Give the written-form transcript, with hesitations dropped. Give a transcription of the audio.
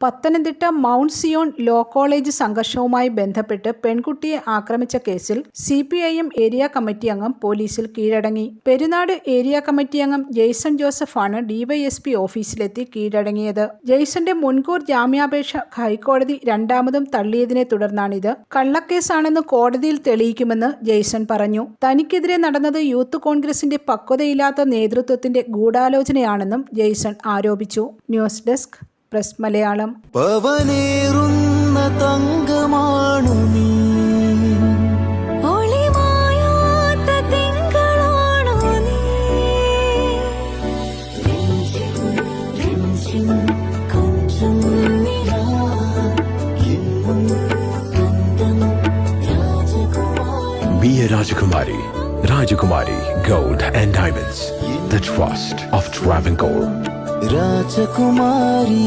Pathanamthitta Mount Zion law college സംഘർഷവുമായി ബന്ധപ്പെട്ട് പെൺകുട്ടിയെ ആക്രമിച്ച കേസിൽ CPIM ഏരിയ കമ്മിറ്റി അംഗം പോലീസിൽ കീഴടങ്ങി. പെരുനാട് ഏരിയ കമ്മിറ്റി അംഗം ജെയ്സൺ ജോസഫാണ് DYSP ഓഫീസിലെത്തി കീഴടങ്ങിയത്. ജെയ്സന്റെ മുൻകൂർ ജാമ്യാപേക്ഷ ഹൈക്കോടതി രണ്ടാമതും തള്ളിയതിനെ തുടർന്നാണിത്. കള്ളക്കേസാണെന്ന് കോടതിയിൽ തെളിയിക്കുമെന്ന് ജെയ്സൺ പറഞ്ഞു. തനിക്കെതിരെ നടന്നത് യൂത്ത് കോൺഗ്രസിന്റെ പക്വതയില്ലാത്ത നേതൃത്വത്തിന്റെ ഗൂഢാലോചനയാണെന്നും ജെയ്സൺ ആരോപിച്ചു. News desk press Malayalam. പവനേറുന്ന തങ്കമാണു നീ, ഒളിമായാത്ത തിങ്കളാണു നീ, കൊഞ്ചം നിലാ എന്നും സ്വന്തം രാജകുമാരി. Be a Rajakumari. Rajakumari Gold and Diamonds. The trust of Travancore. രാജകുമാരി.